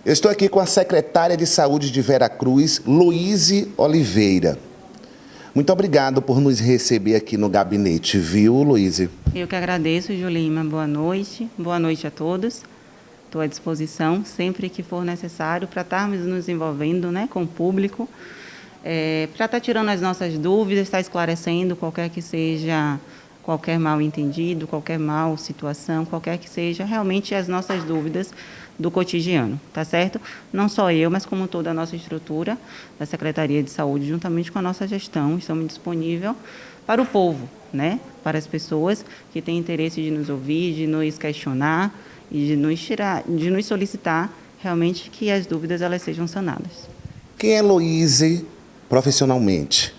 Eu estou aqui com a secretária de Saúde de Veracruz, Luíse Oliveira. Muito obrigado por nos receber aqui no gabinete, viu, Luíse? Eu que agradeço, Julima. Boa noite a todos. Estou à disposição sempre que for necessário para estarmos nos envolvendo, né, com o público, para estar tirando as nossas dúvidas, estar esclarecendo qualquer que seja, qualquer mal entendido, qualquer mal situação, qualquer que seja realmente as nossas dúvidas do cotidiano, tá certo? Não só eu, mas como toda a nossa estrutura da Secretaria de Saúde, juntamente com a nossa gestão, estamos disponíveis para o povo, né? Para as pessoas que têm interesse de nos ouvir, de nos questionar e de nos solicitar realmente que as dúvidas elas sejam sanadas. Quem é Luíse profissionalmente?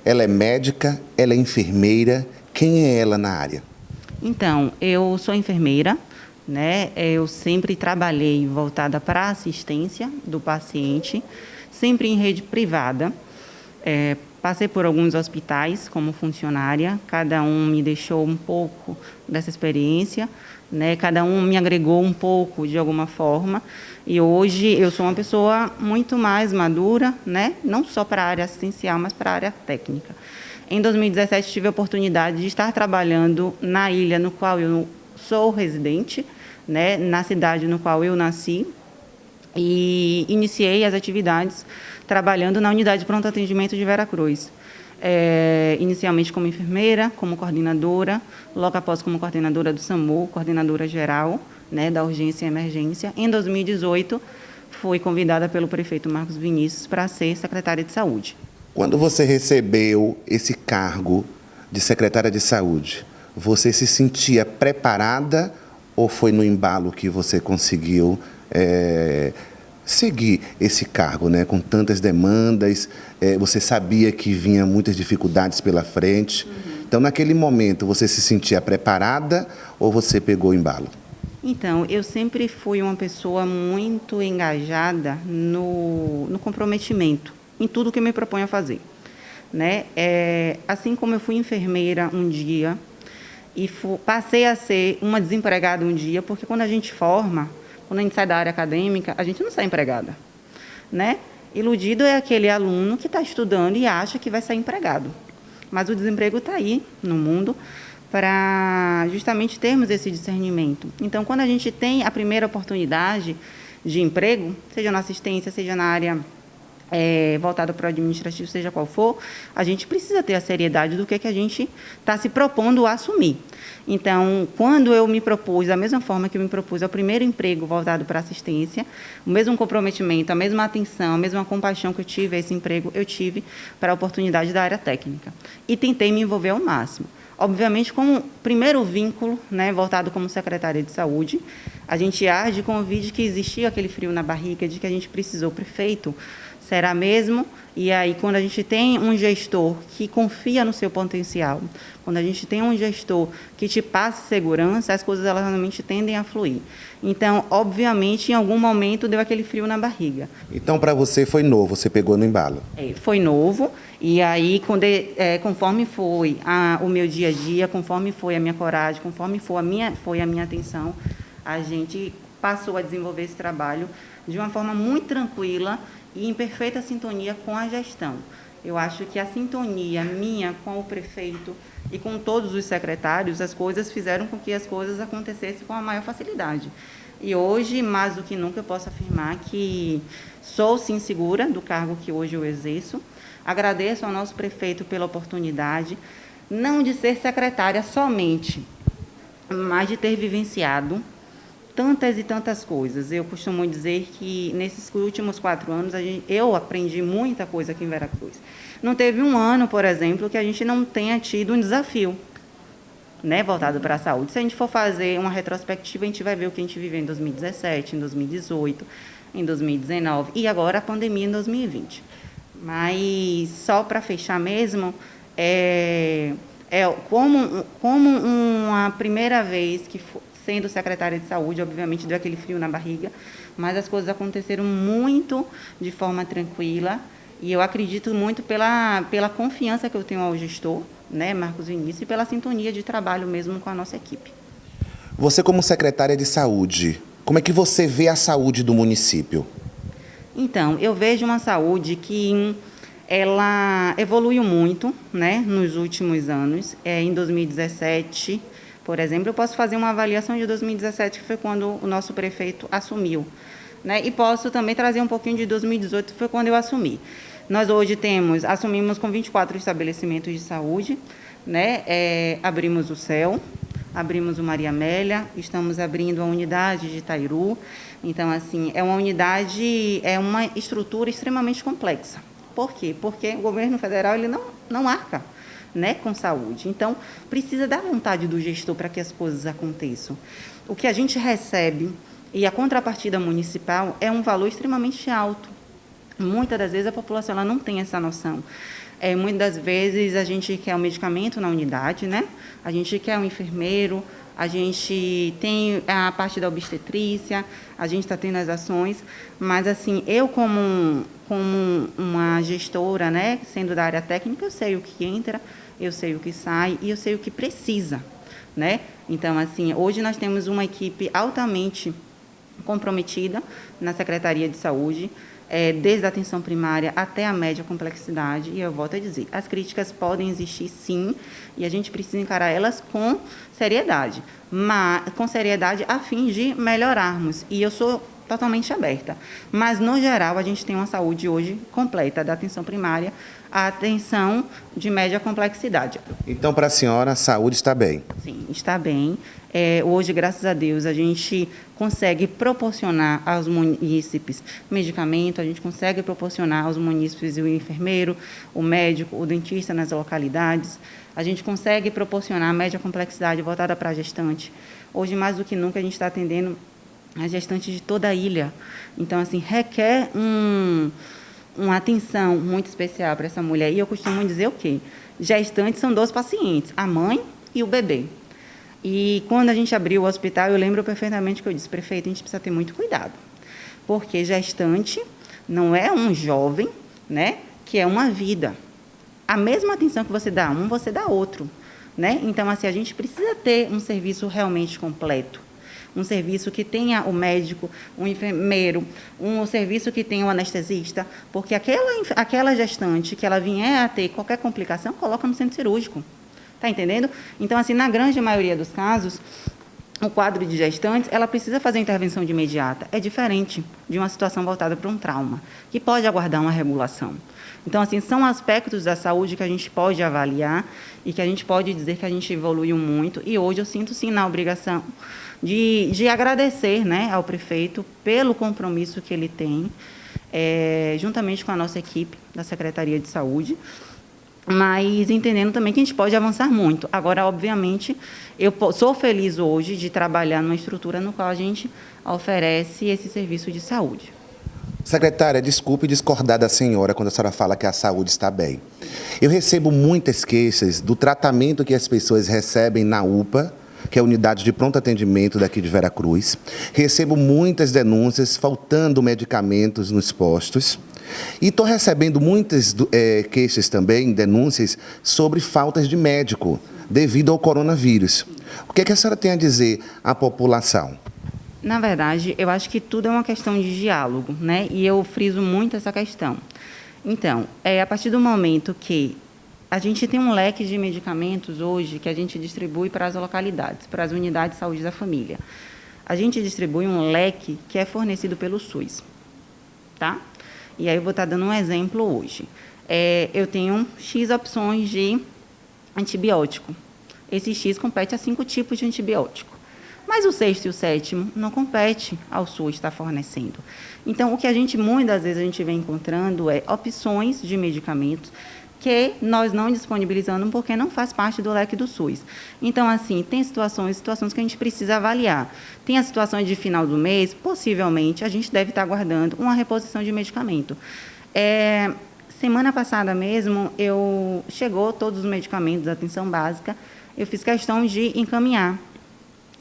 Ela é médica, ela é enfermeira, quem é ela na área? Então, eu sou enfermeira, né? Eu sempre trabalhei voltada para a assistência do paciente, sempre em rede privada. Passei por alguns hospitais como funcionária, cada um me deixou um pouco dessa experiência, né? Cada um me agregou um pouco de alguma forma, e hoje eu sou uma pessoa muito mais madura, né? Não só para a área assistencial, mas para a área técnica. Em 2017 tive a oportunidade de estar trabalhando na ilha no qual eu sou residente, né? Na cidade no qual eu nasci, e iniciei as atividades trabalhando na unidade de pronto atendimento de Veracruz. Inicialmente como enfermeira, como coordenadora, logo após como coordenadora do SAMU, coordenadora geral, né, da urgência e emergência. Em 2018, fui convidada pelo prefeito Marcos Vinícius para ser secretária de saúde. Quando você recebeu esse cargo de secretária de saúde, você se sentia preparada ou foi no embalo que você conseguiu seguir esse cargo, né? Com tantas demandas, você sabia que vinha muitas dificuldades pela frente. Então, naquele momento, você se sentia preparada ou você pegou embalo? Então, eu sempre fui uma pessoa muito engajada no comprometimento, em tudo que eu me proponho a fazer, né? Assim como eu fui enfermeira um dia e passei a ser uma desempregada um dia, porque quando a gente forma, quando a gente sai da área acadêmica, a gente não sai empregada, né? Iludido é aquele aluno que está estudando e acha que vai sair empregado. Mas o desemprego está aí no mundo para justamente termos esse discernimento. Então, quando a gente tem a primeira oportunidade de emprego, seja na assistência, seja na área voltada para o administrativo, seja qual for, a gente precisa ter a seriedade do que a gente está se propondo a assumir. Então, quando eu me propus, da mesma forma que eu me propus ao primeiro emprego voltado para a assistência, o mesmo comprometimento, a mesma atenção, a mesma compaixão que eu tive a esse emprego, eu tive para a oportunidade da área técnica. E tentei me envolver ao máximo. Obviamente, como primeiro vínculo, né, voltado como secretária de saúde, a gente arde com o vídeo que existia aquele frio na barriga, de que a gente precisou, prefeito, será mesmo? E aí, quando a gente tem um gestor que confia no seu potencial, quando a gente tem um gestor que te passa segurança, as coisas elas realmente tendem a fluir. Então, obviamente, em algum momento deu aquele frio na barriga. Então, para você foi novo, você pegou no embalo? Foi novo, e aí, conforme foi o meu dia a dia, conforme foi a minha coragem, conforme foi a minha atenção, a gente passou a desenvolver esse trabalho de uma forma muito tranquila e em perfeita sintonia com a gestão. Eu acho que a sintonia minha com o prefeito e com todos os secretários, as coisas fizeram com que as coisas acontecessem com a maior facilidade. E hoje, mais do que nunca, eu posso afirmar que sou, sim, segura do cargo que hoje eu exerço. Agradeço ao nosso prefeito pela oportunidade, não de ser secretária somente, mas de ter vivenciado tantas e tantas coisas. Eu costumo dizer que, nesses últimos 4 anos, eu aprendi muita coisa aqui em Veracruz. Não teve um ano, por exemplo, que a gente não tenha tido um desafio, né, voltado para a saúde. Se a gente for fazer uma retrospectiva, a gente vai ver o que a gente viveu em 2017, em 2018, em 2019 e agora a pandemia em 2020. Mas, só para fechar mesmo, como uma primeira vez que sendo secretária de saúde, obviamente deu aquele frio na barriga, mas as coisas aconteceram muito de forma tranquila, e eu acredito muito pela confiança que eu tenho ao gestor, né, Marcos Vinícius, e pela sintonia de trabalho mesmo com a nossa equipe. Você, como secretária de saúde, Como é que você vê a saúde do município? Então, eu vejo uma saúde que ela evoluiu muito, né, nos últimos anos. Em 2017, por exemplo, eu posso fazer uma avaliação de 2017, que foi quando o nosso prefeito assumiu, né, e posso também trazer um pouquinho de 2018, que foi quando eu assumi. Nós hoje assumimos com 24 estabelecimentos de saúde, né, abrimos o CEL, abrimos o Maria Amélia, estamos abrindo a unidade de Itairu. Então, assim, é uma estrutura extremamente complexa. Por quê? Porque o governo federal ele não arca, né, com saúde. Então, precisa da vontade do gestor para que as coisas aconteçam. O que a gente recebe e a contrapartida municipal é um valor extremamente alto. Muitas das vezes a população ela não tem essa noção. Muitas das vezes a gente quer um medicamento na unidade, né? A gente quer um enfermeiro, a gente tem a parte da obstetrícia, a gente está tendo as ações, mas assim, eu como uma gestora, né, sendo da área técnica, eu sei o que entra, eu sei o que sai e eu sei o que precisa, né? Então, assim, hoje nós temos uma equipe altamente comprometida na Secretaria de Saúde, desde a atenção primária até a média complexidade, e eu volto a dizer, as críticas podem existir sim, e a gente precisa encarar elas com seriedade, a fim de melhorarmos, e eu sou totalmente aberta, mas no geral a gente tem uma saúde hoje completa, da atenção primária à atenção de média complexidade. Então, para a senhora, a saúde está bem? Sim, está bem. Hoje, graças a Deus, a gente consegue proporcionar aos munícipes medicamento, a gente consegue proporcionar aos munícipes o enfermeiro, o médico, o dentista nas localidades, a gente consegue proporcionar média complexidade voltada para a gestante. Hoje, mais do que nunca, a gente está atendendo a gestante de toda a ilha. Então, assim, requer uma atenção muito especial para essa mulher. E eu costumo dizer o quê? Gestantes são 2 pacientes, a mãe e o bebê. E quando a gente abriu o hospital, eu lembro perfeitamente que eu disse, prefeito, a gente precisa ter muito cuidado, porque gestante não é um jovem, né, que é uma vida. A mesma atenção que você dá a um, você dá a outro, né? Então, assim, a gente precisa ter um serviço realmente completo, um serviço que tenha o médico, um enfermeiro, um serviço que tenha o anestesista, porque aquela gestante que ela vier a ter qualquer complicação, coloca no centro cirúrgico. Está entendendo? Então, assim, na grande maioria dos casos, o quadro de gestantes, ela precisa fazer intervenção de imediata. É diferente de uma situação voltada para um trauma, que pode aguardar uma regulação. Então, assim, são aspectos da saúde que a gente pode avaliar e que a gente pode dizer que a gente evoluiu muito. E hoje eu sinto, sim, na obrigação de agradecer, né, ao prefeito pelo compromisso que ele tem, juntamente com a nossa equipe da Secretaria de Saúde, mas entendendo também que a gente pode avançar muito. Agora, obviamente, eu sou feliz hoje de trabalhar numa estrutura no qual a gente oferece esse serviço de saúde. Secretária, desculpe discordar da senhora quando a senhora fala que a saúde está bem. Eu recebo muitas queixas do tratamento que as pessoas recebem na UPA, que é a unidade de pronto atendimento daqui de Veracruz. Recebo muitas denúncias faltando medicamentos nos postos. E estou recebendo muitas queixas também, denúncias, sobre faltas de médico devido ao coronavírus. O que é que a senhora tem a dizer à população? Na verdade, eu acho que tudo é uma questão de diálogo, né? E eu friso muito essa questão. Então, a partir do momento que a gente tem um leque de medicamentos hoje que a gente distribui para as localidades, para as unidades de saúde da família. A gente distribui um leque que é fornecido pelo SUS, tá? E aí eu vou estar dando um exemplo hoje. Eu tenho X opções de antibiótico. Esse X compete a 5 tipos de antibiótico. Mas o 6º e o 7º não compete ao SUS estar fornecendo. Então, o que muitas vezes a gente vem encontrando opções de medicamentos que nós não disponibilizamos porque não faz parte do leque do SUS. Então, assim, tem situações que a gente precisa avaliar. Tem as situações de final do mês, possivelmente, a gente deve estar aguardando uma reposição de medicamento. Semana passada mesmo, chegou todos os medicamentos da atenção básica, eu fiz questão de encaminhar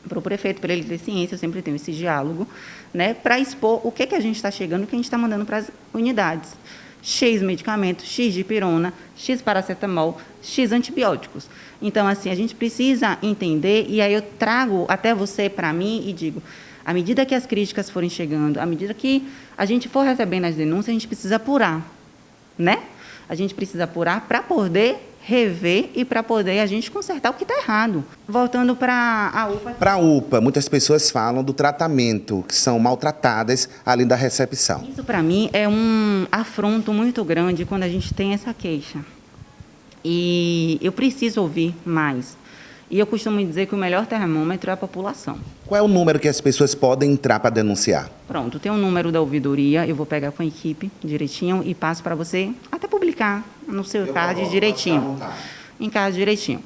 para o prefeito, para ele ter ciência, eu sempre tenho esse diálogo, né, para expor o que a gente está chegando, o que a gente está mandando para as unidades. X medicamentos, X de pirona, X paracetamol, X antibióticos. Então, assim, a gente precisa entender, e aí eu trago até você para mim e digo, À medida que as críticas forem chegando, à medida que a gente for recebendo as denúncias, a gente precisa apurar, né? A gente precisa apurar para poder rever e para poder a gente consertar o que está errado. Voltando para a UPA. Para a UPA, muitas pessoas falam do tratamento, que são maltratadas além da recepção. Isso, para mim, é um afronto muito grande quando a gente tem essa queixa. E eu preciso ouvir mais. E eu costumo dizer que o melhor termômetro é a população. Qual é o número que as pessoas podem entrar para denunciar? Pronto, tem um número da ouvidoria, eu vou pegar com a equipe direitinho e passo para você até publicar no seu card direitinho. Em card direitinho.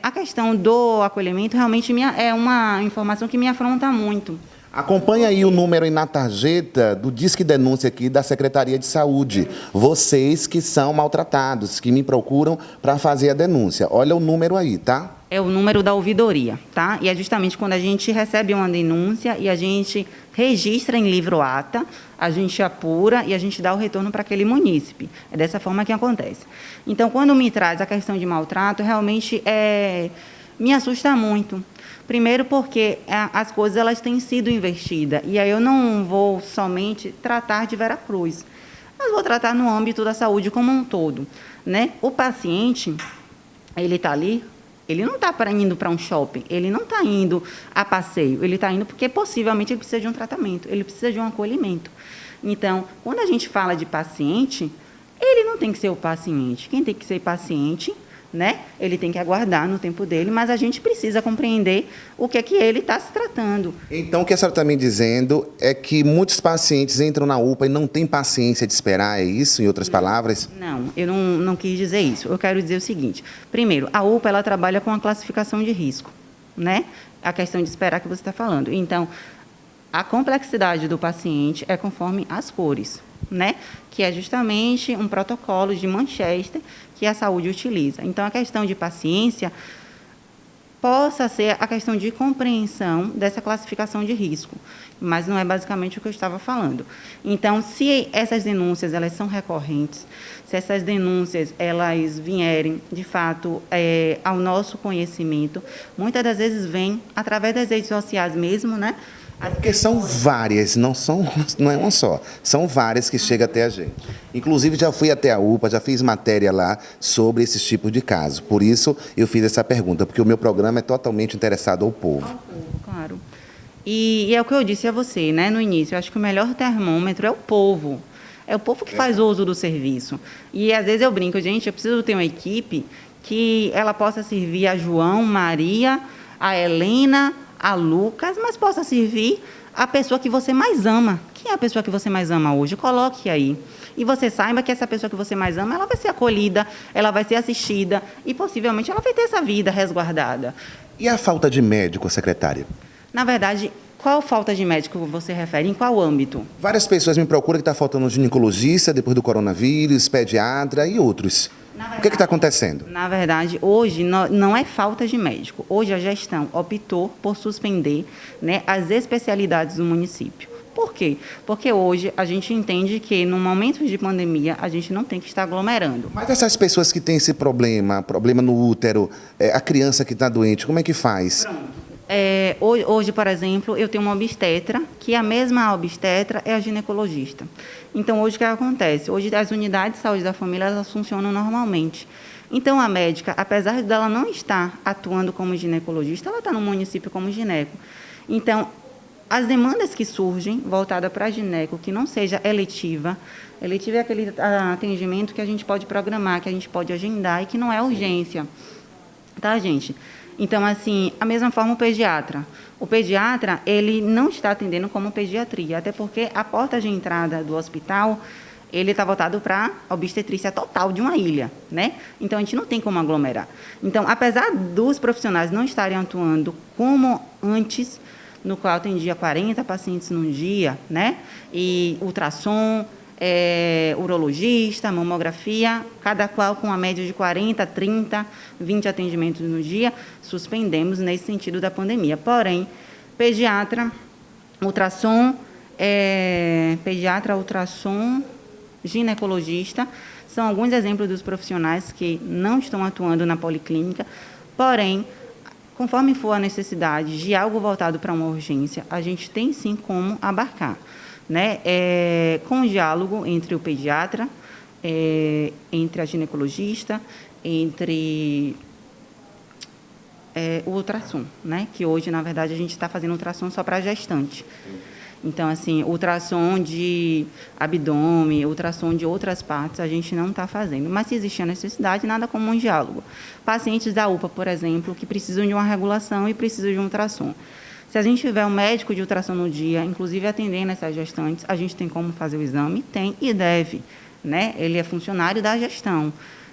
A questão do acolhimento realmente é uma informação que me afronta muito. Acompanhe aí o número aí na tarjeta do Disque Denúncia aqui da Secretaria de Saúde. Vocês que são maltratados, que me procuram para fazer a denúncia. Olha o número aí, tá? É o número da ouvidoria, tá? E é justamente quando a gente recebe uma denúncia e a gente registra em livro ata, a gente apura e a gente dá o retorno para aquele munícipe. É dessa forma que acontece. Então, quando me traz a questão de maltrato, realmente me assusta muito. Primeiro porque as coisas elas têm sido investidas, e aí eu não vou somente tratar de Veracruz, mas vou tratar no âmbito da saúde como um todo, né? O paciente, ele está ali, ele não está indo para um shopping, ele não está indo a passeio, ele está indo porque possivelmente ele precisa de um tratamento, ele precisa de um acolhimento. Então, quando a gente fala de paciente, ele não tem que ser o paciente, quem tem que ser paciente, né? Ele tem que aguardar no tempo dele, mas a gente precisa compreender o que é que ele está se tratando. Então, o que a senhora está me dizendo é que muitos pacientes entram na UPA e não têm paciência de esperar, é isso, em outras palavras? Não, eu não quis dizer isso. Eu quero dizer o seguinte. Primeiro, a UPA ela trabalha com a classificação de risco, né? A questão de esperar que você está falando. Então, a complexidade do paciente é conforme as cores, né? Que é justamente um protocolo de Manchester que a saúde utiliza. Então, a questão de paciência possa ser a questão de compreensão dessa classificação de risco, mas não é basicamente o que eu estava falando. Então, se essas denúncias elas são recorrentes, se essas denúncias elas vierem, de fato, ao nosso conhecimento, muitas das vezes vêm através das redes sociais mesmo, né? Porque são várias, não é uma só. São várias que chegam até a gente. Inclusive, já fui até a UPA, já fiz matéria lá sobre esses tipos de casos. Por isso, eu fiz essa pergunta, porque o meu programa é totalmente interessado ao povo. Ao povo, claro. E é o que eu disse a você, né, no início. Eu acho que o melhor termômetro é o povo. É o povo que faz uso do serviço. E, às vezes, eu brinco, gente, eu preciso ter uma equipe que ela possa servir a João, Maria, a Helena, a Lucas, mas possa servir a pessoa que você mais ama. Quem é a pessoa que você mais ama hoje? Coloque aí. E você saiba que essa pessoa que você mais ama, ela vai ser acolhida, ela vai ser assistida e, possivelmente, ela vai ter essa vida resguardada. E a falta de médico, secretária? Na verdade, qual falta de médico você refere? Em qual âmbito? Várias pessoas me procuram que está faltando um ginecologista depois do coronavírus, pediatra e outros. O que está acontecendo? Na verdade, hoje não é falta de médico. Hoje a gestão optou por suspender, né, as especialidades do município. Por quê? Porque hoje a gente entende que, no momento de pandemia, a gente não tem que estar aglomerando. Mas essas pessoas que têm esse problema no útero, a criança que está doente, como é que faz? Hoje, por exemplo, eu tenho uma obstetra, que a mesma obstetra é a ginecologista. Então, hoje o que acontece? Hoje as unidades de saúde da família elas funcionam normalmente. Então, a médica, apesar dela não estar atuando como ginecologista, ela está no município como gineco. Então, as demandas que surgem, voltada para a gineco, que não seja eletiva é aquele atendimento que a gente pode programar, que a gente pode agendar e que não é urgência. Tá, gente? Então, assim, a mesma forma o pediatra. O pediatra, ele não está atendendo como pediatria, até porque a porta de entrada do hospital, ele está voltado para a obstetrícia total de uma ilha, né? Então, a gente não tem como aglomerar. Então, apesar dos profissionais não estarem atuando como antes, no qual atendia 40 pacientes num dia, né? E ultrassom, urologista, mamografia, cada qual com a média de 40, 30, 20 atendimentos no dia, suspendemos nesse sentido da pandemia. Porém, pediatra, ultrassom, ginecologista, são alguns exemplos dos profissionais que não estão atuando na policlínica, porém, Conforme for a necessidade de algo voltado para uma urgência, a gente tem sim como abarcar, né? Com o diálogo entre o pediatra, entre a ginecologista, entre o ultrassom, né? Que hoje, na verdade, a gente está fazendo ultrassom só para gestante. Então, assim, ultrassom de abdômen, ultrassom de outras partes, a gente não está fazendo. Mas, se existir a necessidade, nada como um diálogo. Pacientes da UPA, por exemplo, que precisam de uma regulação e precisam de um ultrassom. Se a gente tiver um médico de ultrassom no dia, inclusive atendendo essas gestantes, a gente tem como fazer o exame? Tem e deve, né? Ele é funcionário da gestão.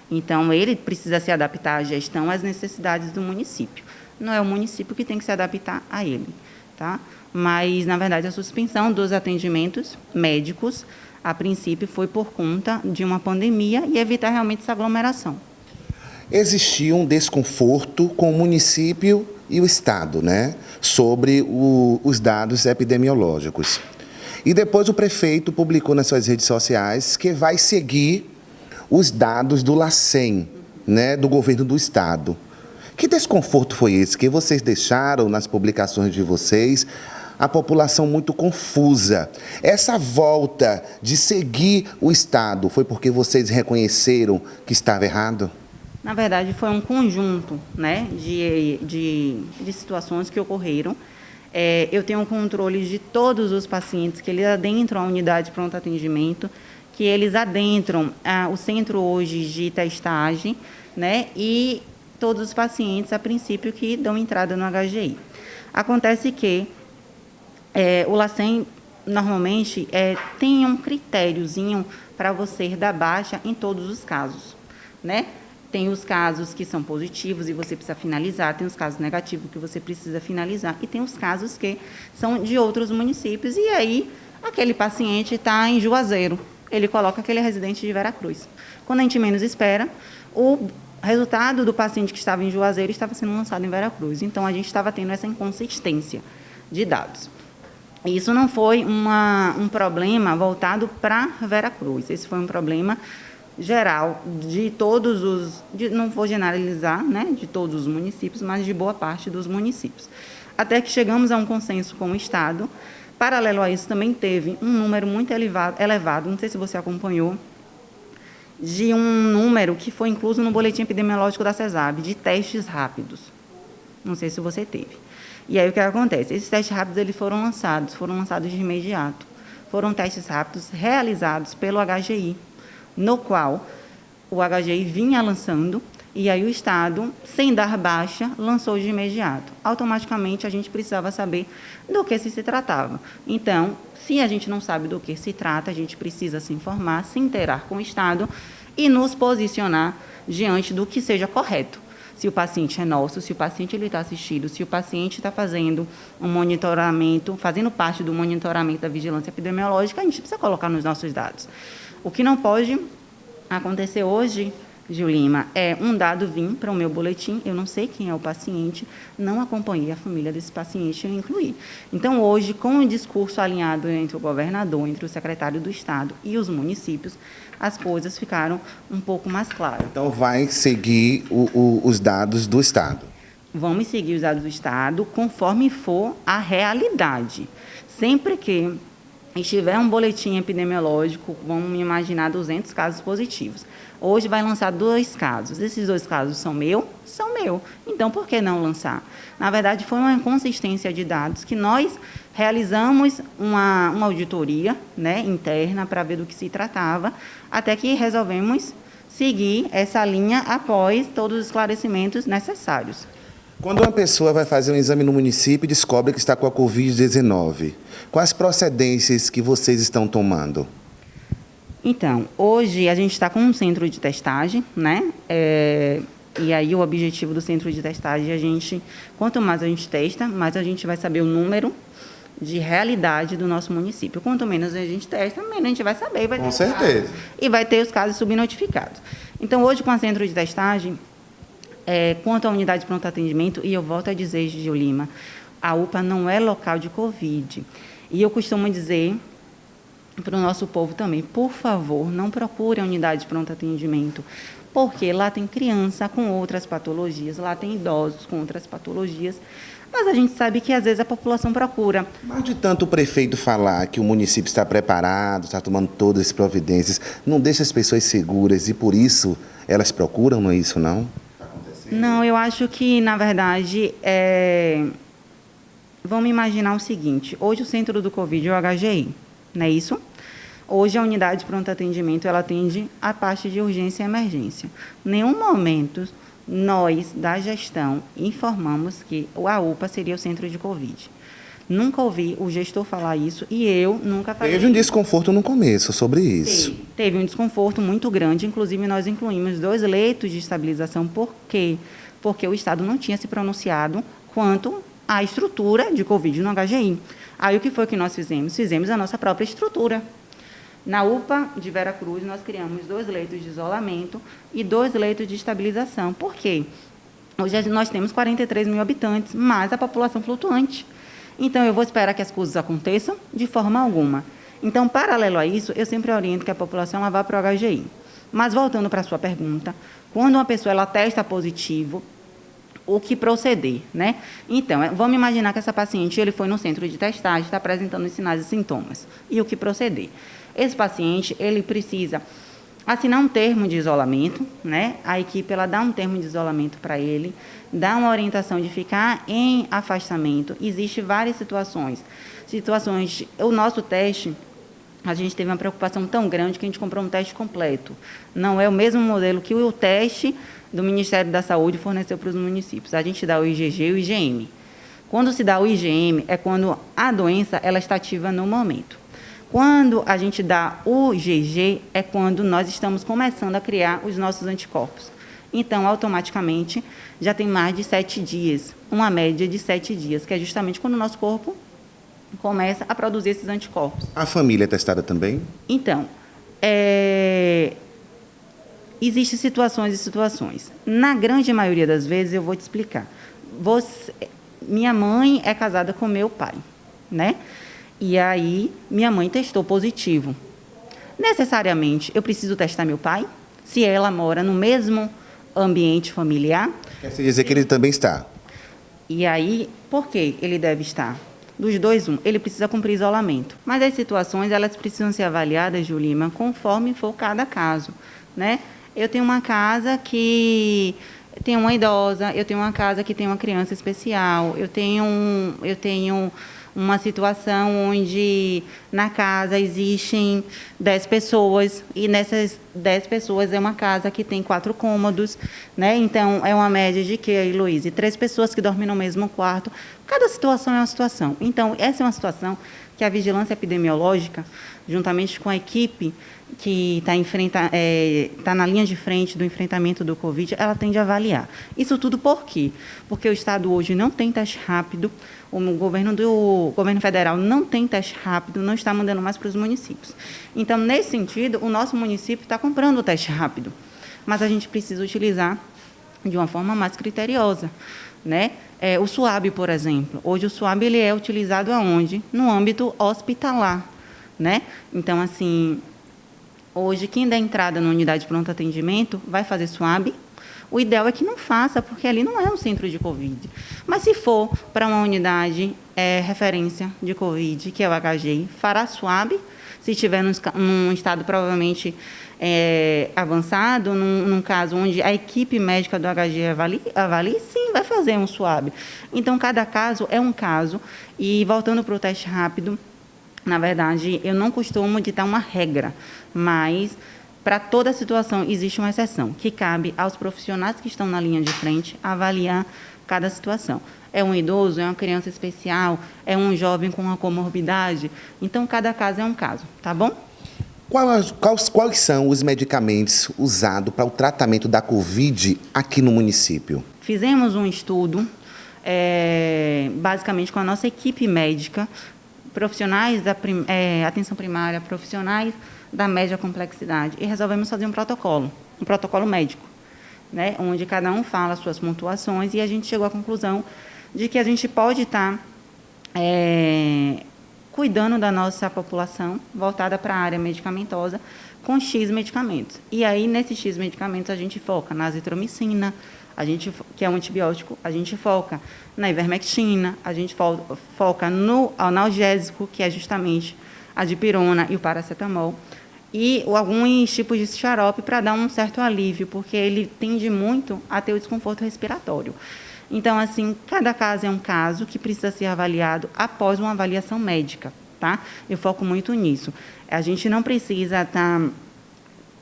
Então, ele precisa se adaptar à gestão, às necessidades do município. Não é o município que tem que se adaptar a ele, tá? Mas, na verdade, a suspensão dos atendimentos médicos, a princípio, foi por conta de uma pandemia e evitar realmente essa aglomeração. Existia um desconforto com o município e o Estado, né, sobre os dados epidemiológicos. E depois o prefeito publicou nas suas redes sociais que vai seguir os dados do LACEN, né, do governo do Estado. Que desconforto foi esse que vocês deixaram nas publicações de vocês? A população muito confusa. Essa volta de seguir o Estado foi porque vocês reconheceram que estava errado? Na verdade, foi um conjunto, né, de situações que ocorreram. Eu tenho um controle de todos os pacientes que eles adentram a unidade de pronto atendimento, que eles adentram o centro hoje de testagem, né, e todos os pacientes, a princípio, que dão entrada no HGI. Acontece que o LACEN, normalmente, tem um critériozinho para você dar baixa em todos os casos, né? Tem os casos que são positivos e você precisa finalizar, tem os casos negativos que você precisa finalizar, e tem os casos que são de outros municípios, e aí aquele paciente está em Juazeiro, ele coloca aquele residente de Veracruz. Quando a gente menos espera, o resultado do paciente que estava em Juazeiro estava sendo lançado em Veracruz. Então, a gente estava tendo essa inconsistência de dados. Isso não foi um problema voltado para Veracruz, esse foi um problema geral de todos os, não vou generalizar, né, de todos os municípios, mas de boa parte dos municípios. Até que chegamos a um consenso com o Estado. Paralelo a isso, também teve um número muito elevado, não sei se você acompanhou, de um número que foi incluso no boletim epidemiológico da CESAB, de testes rápidos. Não sei se você teve. E aí, o que acontece? Esses testes rápidos eles foram lançados de imediato. Foram testes rápidos realizados pelo HGI, no qual o HGI vinha lançando, e aí o Estado, sem dar baixa, lançou de imediato. Automaticamente, a gente precisava saber do que se tratava. Então, se a gente não sabe do que se trata, a gente precisa se informar, se inteirar com o Estado e nos posicionar diante do que seja correto. Se o paciente é nosso, se o paciente está assistido, se o paciente está fazendo um monitoramento, fazendo parte do monitoramento da vigilância epidemiológica, a gente precisa colocar nos nossos dados. O que não pode acontecer hoje, Gil Lima, é um dado vir para o meu boletim, eu não sei quem é o paciente, não acompanhei a família desse paciente e eu incluí. Então, hoje, com o discurso alinhado entre o governador, entre o secretário do Estado e os municípios, as coisas ficaram um pouco mais claras. Então, vai seguir os dados do Estado? Vamos seguir os dados do Estado conforme for a realidade. Sempre que estiver um boletim epidemiológico, vamos imaginar 200 casos positivos. Hoje vai lançar 2 casos. Esses 2 casos são meu? São meu. Então, por que não lançar? Na verdade, foi uma inconsistência de dados que nós realizamos uma auditoria, né, interna para ver do que se tratava, até que resolvemos seguir essa linha após todos os esclarecimentos necessários. Quando uma pessoa vai fazer um exame no município e descobre que está com a Covid-19, quais procedências que vocês estão tomando? Então, hoje a gente está com um centro de testagem, né? E aí o objetivo do centro de testagem, quanto mais a gente testa, mais a gente vai saber o número de realidade do nosso município. Quanto menos a gente testa, menos a gente vai saber. Com certeza. E vai ter os casos subnotificados. Então, hoje, com o centro de testagem, quanto à unidade de pronto atendimento, e eu volto a dizer, Gil Lima, a UPA não é local de Covid. E eu costumo dizer para o nosso povo também, por favor, não procure a unidade de pronto atendimento porque lá tem criança com outras patologias, lá tem idosos com outras patologias, mas a gente sabe que às vezes a população procura. Mas de tanto o prefeito falar que o município está preparado, está tomando todas as providências, não deixa as pessoas seguras e por isso elas procuram, não é isso não? Não, eu acho que, na verdade, vamos imaginar o seguinte, hoje o centro do Covid é o HGI, não é isso? Hoje a unidade de pronto atendimento, ela atende a parte de urgência e emergência. Em nenhum momento nós, da gestão, informamos que a UPA seria o centro de Covid. Nunca ouvi o gestor falar isso e eu nunca falei. Teve um desconforto no começo sobre isso. Teve um desconforto muito grande, inclusive nós incluímos 2 leitos de estabilização. Por quê? Porque o Estado não tinha se pronunciado quanto à estrutura de Covid no HGI. Aí o que foi que nós fizemos? Fizemos a nossa própria estrutura. Na UPA de Veracruz, nós criamos 2 leitos de isolamento e 2 leitos de estabilização. Por quê? Hoje nós temos 43 mil habitantes, mais a população flutuante. Então, eu vou esperar que as coisas aconteçam de forma alguma. Então, paralelo a isso, eu sempre oriento que a população vá para o HGI. Mas, voltando para a sua pergunta, quando uma pessoa ela testa positivo, o que proceder, né? Então, vamos imaginar que essa paciente ele foi no centro de testagem, está apresentando os sinais e sintomas. E o que proceder? Esse paciente, ele precisa assinar um termo de isolamento, né? A equipe, ela dá um termo de isolamento para ele, dá uma orientação de ficar em afastamento. Existem várias situações. O nosso teste, a gente teve uma preocupação tão grande que a gente comprou um teste completo. Não é o mesmo modelo que o teste do Ministério da Saúde forneceu para os municípios. A gente dá o IgG e o IgM. Quando se dá o IgM, é quando a doença ela está ativa no momento. Quando a gente dá o IgG, é quando nós estamos começando a criar os nossos anticorpos. Então, automaticamente, já tem mais de 7 dias, uma média de 7 dias, que é justamente quando o nosso corpo começa a produzir esses anticorpos. A família é testada também? Então, existem situações e situações. Na grande maioria das vezes, eu vou te explicar. Minha mãe é casada com meu pai, né? E aí, minha mãe testou positivo. Necessariamente, eu preciso testar meu pai? Se ela mora no mesmo ambiente familiar? Quer dizer que ele também está? E aí, por que ele deve estar? Dos 2, 1, ele precisa cumprir isolamento. Mas as situações, elas precisam ser avaliadas, Julima, conforme for cada caso, né? Eu tenho uma casa que tem uma idosa, eu tenho uma casa que tem uma criança especial, eu tenho uma situação onde na casa existem 10 pessoas e nessas 10 pessoas é uma casa que tem 4 cômodos, né? Então, é uma média de que, Heloíse? 3 pessoas que dormem no mesmo quarto. Cada situação é uma situação. Então, essa é uma situação que a vigilância epidemiológica, juntamente com a equipe que está na linha de frente do enfrentamento do Covid, ela tende a avaliar. Isso tudo por quê? Porque o Estado hoje não tem teste rápido, o governo federal não tem teste rápido, não está mandando mais para os municípios. Então, nesse sentido, o nosso município está comprando o teste rápido, mas a gente precisa utilizar de uma forma mais criteriosa, né? O SUAB, por exemplo. Hoje o SUAB ele é utilizado aonde? No âmbito hospitalar, né? Então, assim, hoje quem dá entrada na unidade de pronto atendimento vai fazer SUAB. O ideal é que não faça, porque ali não é um centro de Covid. Mas se for para uma unidade referência de Covid, que é o HGI, fará SUAB. Se estiver num estado provavelmente avançado, num caso onde a equipe médica do HGI avalie, sim, vai fazer um SUAB. Então, cada caso é um caso. E, voltando para o teste rápido, na verdade, eu não costumo ditar uma regra, mas para toda situação existe uma exceção, que cabe aos profissionais que estão na linha de frente avaliar cada situação. É um idoso, é uma criança especial, é um jovem com uma comorbidade. Então, cada caso é um caso, tá bom? Quais são os medicamentos usados para o tratamento da Covid aqui no município? Fizemos um estudo, basicamente com a nossa equipe médica, profissionais da atenção primária, profissionais da média complexidade, e resolvemos fazer um protocolo médico, né, onde cada um fala as suas pontuações, e a gente chegou à conclusão de que a gente pode estar cuidando da nossa população, voltada para a área medicamentosa, com X medicamentos. E aí, nesses X medicamentos, a gente foca na azitromicina, que é um antibiótico, a gente foca na ivermectina, a gente foca no analgésico, que é justamente a dipirona e o paracetamol, e alguns tipos de xarope para dar um certo alívio, porque ele tende muito a ter o desconforto respiratório. Então, assim, cada caso é um caso que precisa ser avaliado após uma avaliação médica, tá? Eu foco muito nisso. A gente não precisa estar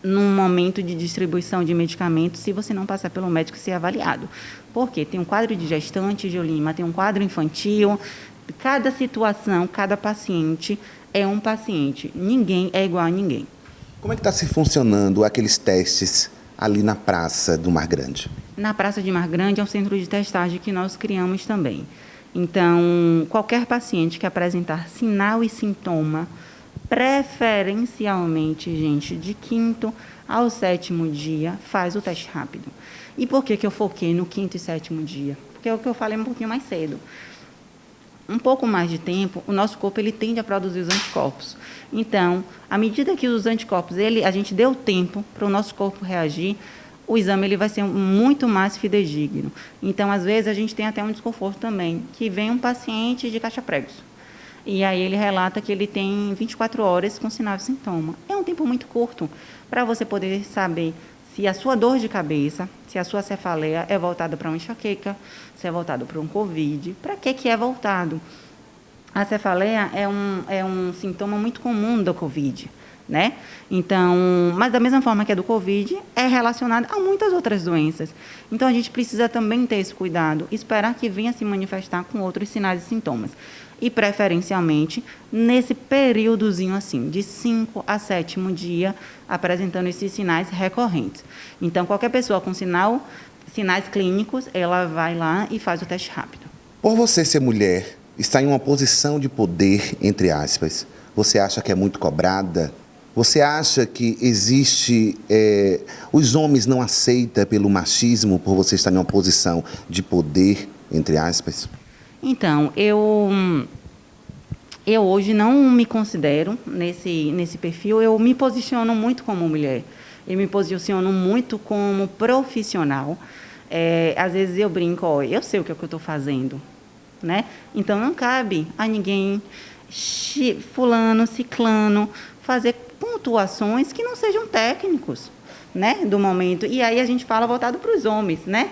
num momento de distribuição de medicamentos se você não passar pelo médico e ser avaliado. Porque tem um quadro de gestante, Jolima, tem um quadro infantil, cada situação, cada paciente é um paciente. Ninguém é igual a ninguém. Como é que está se funcionando aqueles testes ali na Praça do Mar Grande? Na Praça de Mar Grande é um centro de testagem que nós criamos também. Então, qualquer paciente que apresentar sinal e sintoma, preferencialmente, gente, de 5º ao 7º dia, faz o teste rápido. E por que eu foquei no 5º e 7º dia? Porque é o que eu falei um pouquinho mais cedo. Um pouco mais de tempo, o nosso corpo ele tende a produzir os anticorpos. Então, à medida que os anticorpos, a gente deu tempo para o nosso corpo reagir, o exame ele vai ser muito mais fidedigno. Então, às vezes, a gente tem até um desconforto também, que vem um paciente de caixa-pregos. E aí ele relata que ele tem 24 horas com sinal e sintoma. É um tempo muito curto para você poder saber se a sua dor de cabeça, se a sua cefaleia é voltada para uma enxaqueca, se é voltado para um COVID, para que é voltado? A cefaleia é um sintoma muito comum do COVID, né? Então, mas da mesma forma que é do COVID, é relacionado a muitas outras doenças. Então, a gente precisa também ter esse cuidado, esperar que venha se manifestar com outros sinais e sintomas. E, preferencialmente, nesse períodozinho assim, de 5 a 7º dia, apresentando esses sinais recorrentes. Então, qualquer pessoa com sinais clínicos, ela vai lá e faz o teste rápido. Por você ser mulher, estar em uma posição de poder, entre aspas, você acha que é muito cobrada? Você acha que existe... os homens não aceitam pelo machismo por você estar em uma posição de poder, entre aspas? Então, eu hoje não me considero nesse perfil, eu me posiciono muito como mulher, eu me posiciono muito como profissional. Às vezes eu brinco, eu sei o que eu estou fazendo, né? Então, não cabe a ninguém, fulano, ciclano, fazer pontuações que não sejam técnicos, né, do momento. E aí a gente fala voltado para os homens, né?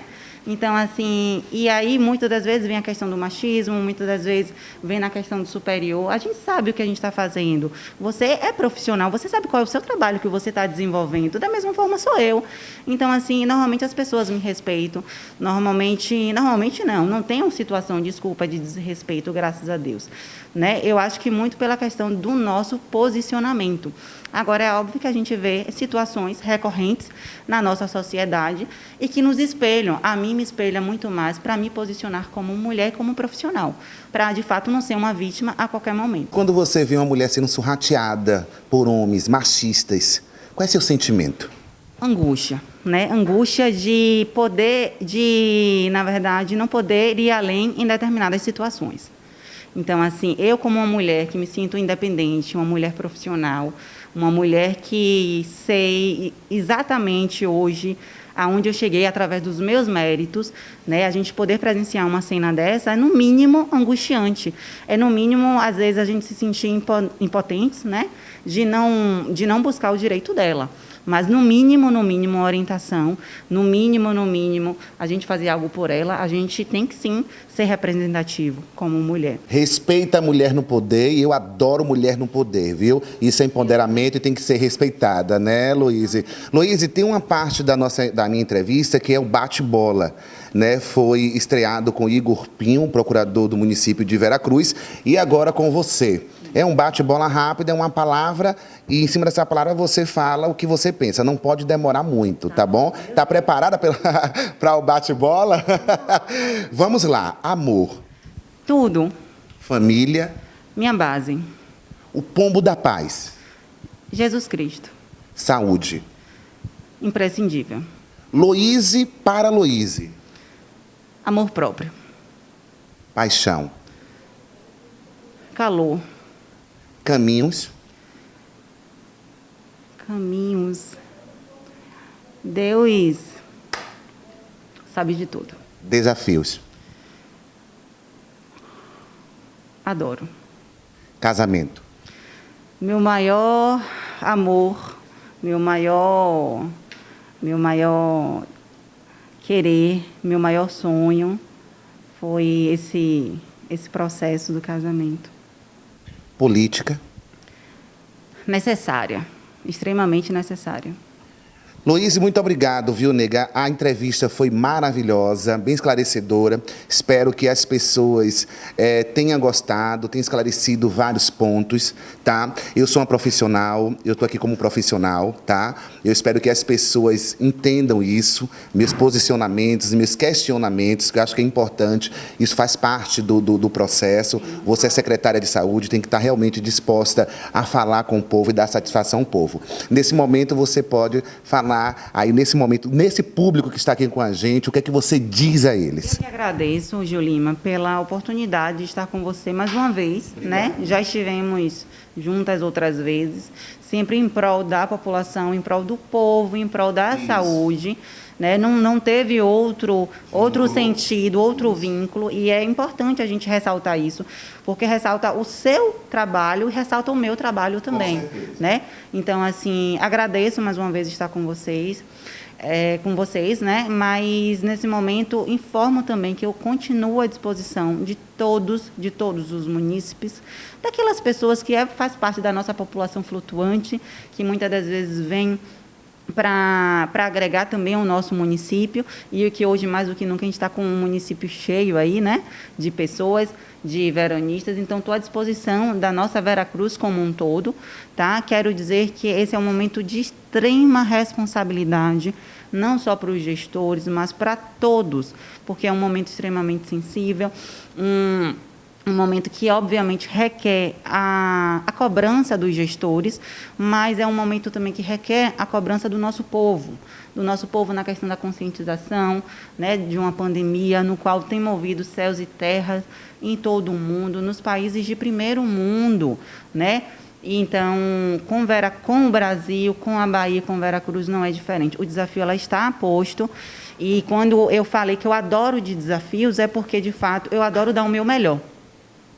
Então, assim, e aí muitas das vezes vem a questão do machismo, muitas das vezes vem na questão do superior. A gente sabe o que a gente está fazendo. Você é profissional, você sabe qual é o seu trabalho que você está desenvolvendo. Da mesma forma sou eu. Então, assim, normalmente as pessoas me respeitam. Normalmente não tenho situação, desculpa, de desrespeito, graças a Deus. Né? Eu acho que muito pela questão do nosso posicionamento. Agora, é óbvio que a gente vê situações recorrentes na nossa sociedade e que nos espelham. A mim me espelha muito mais para me posicionar como mulher e como profissional, para, de fato, não ser uma vítima a qualquer momento. Quando você vê uma mulher sendo surrateada por homens machistas, qual é seu sentimento? Angústia, né? Angústia de poder, na verdade, não poder ir além em determinadas situações. Então, assim, eu como uma mulher que me sinto independente, uma mulher profissional, uma mulher que sei exatamente hoje aonde eu cheguei através dos meus méritos, né? A gente poder presenciar uma cena dessa é, no mínimo, angustiante. É, no mínimo, às vezes, a gente se sentir impotentes, né? De não buscar o direito dela. Mas, no mínimo, uma orientação, no mínimo, a gente fazer algo por ela, a gente tem que, sim, ser representativo como mulher. Respeita a mulher no poder, e eu adoro mulher no poder, viu? Isso é empoderamento e tem que ser respeitada, né, Luíse? Luíse, tem uma parte da minha entrevista que é o bate-bola, né? Foi estreado com Igor Pinho, procurador do município de Veracruz, e agora com você. É um bate-bola rápido, é uma palavra, e em cima dessa palavra você fala o que você pensa. Não pode demorar muito, tá bom? Tá preparada para o bate-bola? Vamos lá. Amor. Tudo. Família. Minha base. O pombo da paz. Jesus Cristo. Saúde. Imprescindível. Loíse para Loíse. Amor próprio. Paixão. Calor. Caminhos. Caminhos. Deus sabe de tudo. Desafios. Adoro. Casamento. Meu maior amor, meu maior querer, meu maior sonho foi esse processo do casamento. Política. Necessária, extremamente necessária. Loíse, muito obrigado, viu, nega? A entrevista foi maravilhosa, bem esclarecedora. Espero que as pessoas tenham gostado, tenham esclarecido vários pontos, tá? Eu sou uma profissional, eu estou aqui como profissional, tá? Eu espero que as pessoas entendam isso, meus posicionamentos, meus questionamentos, que eu acho que é importante. Isso faz parte do processo. Você é secretária de saúde, tem que estar realmente disposta a falar com o povo e dar satisfação ao povo. Nesse momento, você pode falar aí nesse momento, nesse público que está aqui com a gente, o que é que você diz a eles? Eu que agradeço, Gil Lima, pela oportunidade de estar com você mais uma vez, né? Já estivemos juntas outras vezes, sempre em prol da população, em prol do povo, em prol da saúde, né? Não teve outro sentido, outro vínculo, e é importante a gente ressaltar isso, porque ressalta o seu trabalho e ressalta o meu trabalho também, né? Então, assim, agradeço mais uma vez estar com vocês, né? Mas, nesse momento, informo também que eu continuo à disposição de todos os munícipes, daquelas pessoas que faz parte da nossa população flutuante, que muitas das vezes vem para agregar também ao nosso município, e que hoje, mais do que nunca, a gente está com um município cheio aí, né, de pessoas, de veronistas. Então, estou à disposição da nossa Veracruz como um todo, tá? Quero dizer que esse é um momento de extrema responsabilidade, não só para os gestores, mas para todos, porque é um momento extremamente sensível, um momento que, obviamente, requer a cobrança dos gestores, mas é um momento também que requer a cobrança do nosso povo na questão da conscientização, né, de uma pandemia no qual tem movido céus e terras em todo o mundo, nos países de primeiro mundo, né? Então, com o Brasil, com a Bahia, com Veracruz, não é diferente. O desafio ela está posto, e quando eu falei que eu adoro de desafios, é porque, de fato, eu adoro dar o meu melhor.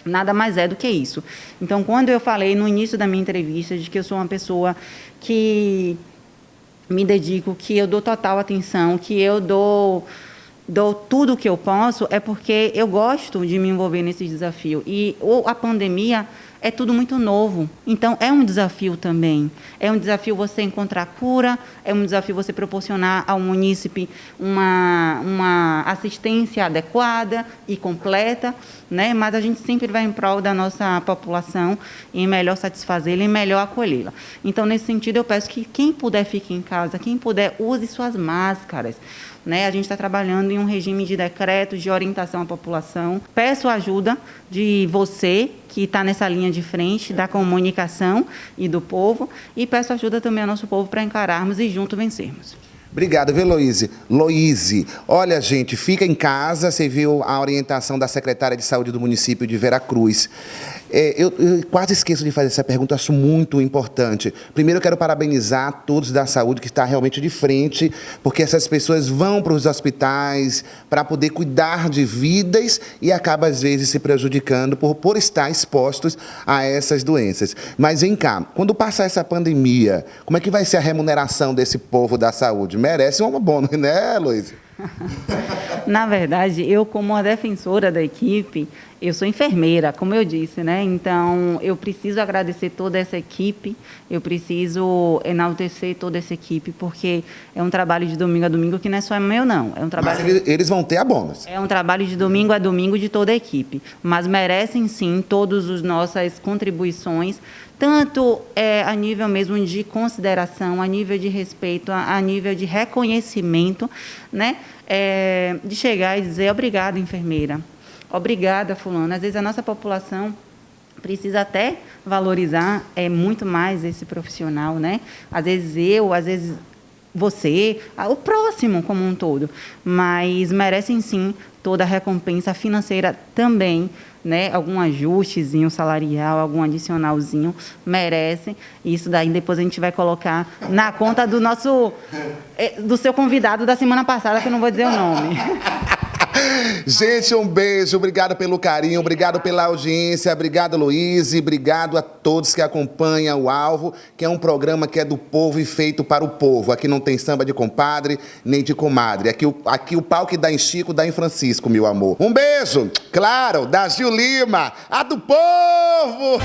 Nada mais é do que isso. Então, quando eu falei no início da minha entrevista de que eu sou uma pessoa que me dedico, que eu dou total atenção, que eu dou tudo o que eu posso, é porque eu gosto de me envolver nesse desafio. E a pandemia é tudo muito novo. Então, é um desafio também. É um desafio você encontrar cura, é um desafio você proporcionar ao munícipe uma assistência adequada e completa, né? Mas a gente sempre vai em prol da nossa população, em melhor satisfazê-la, em melhor acolhê-la. Então, nesse sentido, eu peço que quem puder fique em casa, quem puder use suas máscaras, né? A gente está trabalhando em um regime de decretos de orientação à população. Peço a ajuda de você, que está nessa linha de frente da comunicação e do povo, e peço ajuda também ao nosso povo para encararmos e juntos vencermos. Obrigado, viu, Loíse? Loíse, olha, gente, fica em casa, você viu a orientação da secretária de saúde do município de Veracruz. Eu quase esqueço de fazer essa pergunta, acho muito importante. Primeiro, eu quero parabenizar todos da saúde que está realmente de frente, porque essas pessoas vão para os hospitais para poder cuidar de vidas e acabam, às vezes, se prejudicando por estar expostos a essas doenças. Mas vem cá, quando passar essa pandemia, como é que vai ser a remuneração desse povo da saúde? Merece um bônus, né, Loíse? Na verdade, eu, como uma defensora da equipe, eu sou enfermeira, como eu disse, né? Então, eu preciso agradecer toda essa equipe, eu preciso enaltecer toda essa equipe, porque é um trabalho de domingo a domingo que não é só meu, não. É um trabalho... Mas eles vão ter bônus. É um trabalho de domingo a domingo de toda a equipe, mas merecem, sim, todas as nossas contribuições, tanto a nível mesmo de consideração, a nível de respeito, a nível de reconhecimento, né? De chegar e dizer obrigada, enfermeira, obrigada, fulano. Às vezes a nossa população precisa até valorizar muito mais esse profissional, né? Às vezes você, o próximo como um todo, mas merecem sim toda a recompensa financeira também, né, algum ajustezinho salarial, algum adicionalzinho, merecem. Isso daí depois a gente vai colocar na conta do seu convidado da semana passada, que eu não vou dizer o nome. Gente, um beijo, obrigado pelo carinho, obrigado pela audiência, obrigado, Luiz, e obrigado a todos que acompanham o Alvo, que é um programa que é do povo e feito para o povo. Aqui não tem samba de compadre, nem de comadre. Aqui o pau que dá em Chico, dá em Francisco, meu amor. Um beijo, claro, da Gil Lima, a do povo!